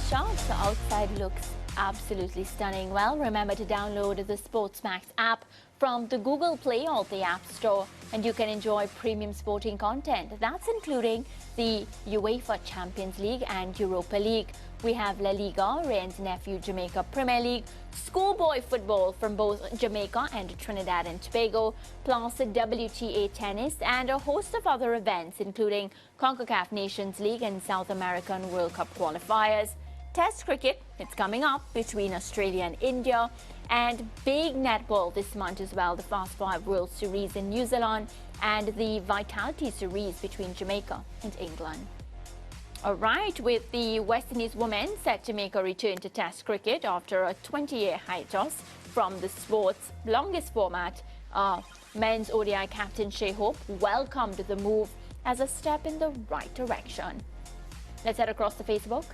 shot. The outside looks absolutely stunning. Well, remember to download the Sportsmax app from the Google Play or the App Store, and you can enjoy premium sporting content. That's including the UEFA Champions League and Europa League. We have La Liga, Ryan's nephew Jamaica Premier League, schoolboy football from both Jamaica and Trinidad and Tobago, plus WTA tennis and a host of other events, including CONCACAF Nations League and South American World Cup qualifiers. Test cricket, it's coming up between Australia and India, and big netball this month as well, the Fast 5 World Series in New Zealand and the Vitality Series between Jamaica and England. All right, with the West Indies women set to make a return to Test cricket after a 20-year hiatus from the sport's longest format, men's ODI captain Shai Hope welcomed the move as a step in the right direction. Let's head across to Facebook.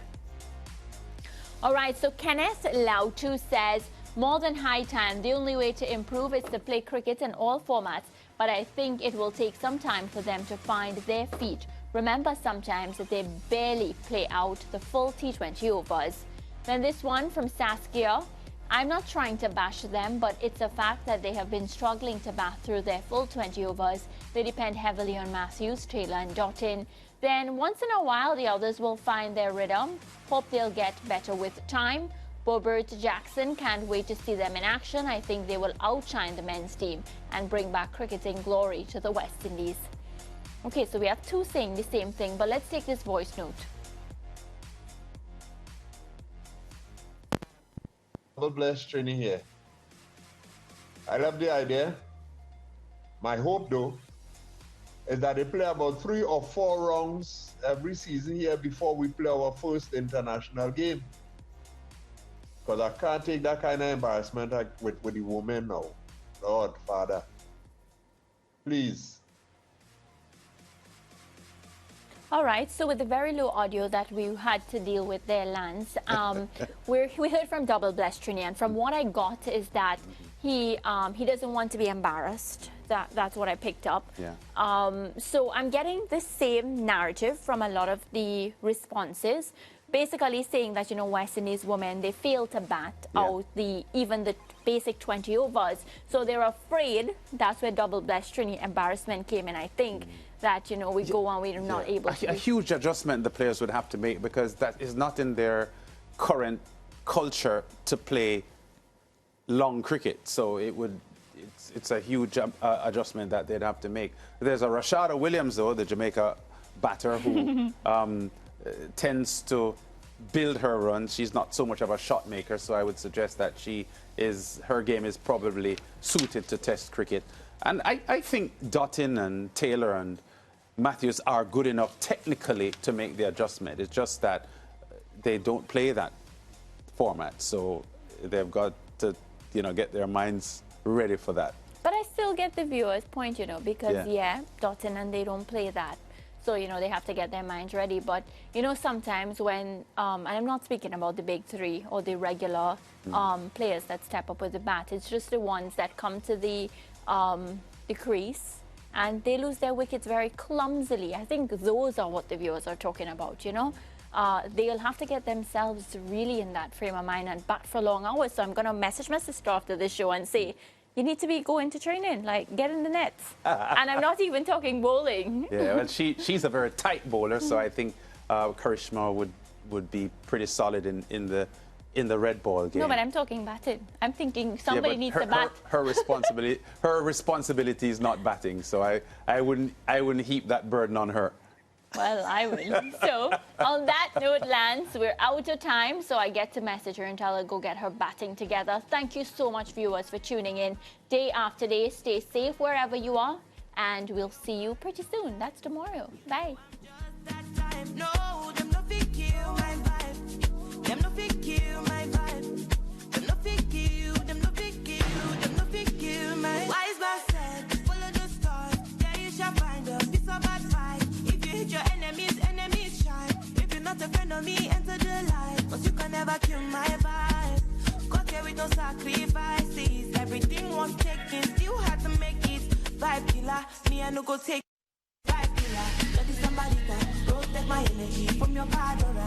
All right, so Kenneth Lautu says, more than high time, the only way to improve is to play cricket in all formats, but I think it will take some time for them to find their feet. Remember sometimes that they barely play out the full T20 overs. Then this one from Saskia, I'm not trying to bash them, but it's a fact that they have been struggling to bat through their full 20 overs. They depend heavily on Matthews, Taylor and Dottin. Then once in a while, the others will find their rhythm. Hope they'll get better with time. Bobert Jackson, can't wait to see them in action. I think they will outshine the men's team and bring back cricketing glory to the West Indies. Okay, so we have two saying the same thing, but let's take this voice note. God bless Trini here. I love the idea. My hope, though, is that they play about 3 or 4 rounds every season here before we play our first international game. Because I can't take that kind of embarrassment with the women now. Lord, Father. Please. All right, so with the very low audio that we had to deal with there, Lance, we heard from Double Blessed Trini, and from what I got is that he doesn't want to be embarrassed. That's what I picked up. Yeah. So I'm getting the same narrative from a lot of the responses, basically saying that, you know, West Indies women, they fail to bat out even the basic 20 overs. So they're afraid. That's where Double Blessed Trini embarrassment came in, I think. That, you know, we go on, we're not able to. A huge adjustment the players would have to make, because that is not in their current culture to play long cricket. So it's a huge adjustment that they'd have to make. There's a Rashada Williams, though, the Jamaica batter, who tends to build her runs. She's not so much of a shot maker, so I would suggest that her game is probably suited to Test cricket. And I think Dottin and Taylor and Matthews are good enough technically to make the adjustment. It's just that they don't play that format, so they've got to, you know, get their minds ready for that. But I still get the viewer's point, you know, because, Dottin and they don't play that. So, you know, they have to get their minds ready. But, you know, sometimes when, and I'm not speaking about the big three or the regular players that step up with the bat, it's just the ones that come to the crease and they lose their wickets very clumsily. I think those are what the viewers are talking about, you know. They'll have to get themselves really in that frame of mind and bat for long hours. So I'm going to message my sister after this show and say, you need to be going to training, like get in the nets. And I'm not even talking bowling. Yeah, well, she's a very tight bowler, so I think Karishma would be pretty solid in the red ball game. No, but I'm talking batting. I'm thinking somebody needs to bat. Her responsibility is not batting, so I wouldn't heap that burden on her. Well, I will. So, on that note, Lance, we're out of time, so I get to message her and tell her go get her batting together. Thank you so much, viewers, for tuning in day after day. Stay safe wherever you are, and we'll see you pretty soon. That's tomorrow. Bye. Me enter the light, but you can never kill my vibe. Got here with no sacrifices. Everything was taken, still had to make it. Vibe killer, me I no go take. Vibe killer, that is somebody that protect my energy from your Pandora.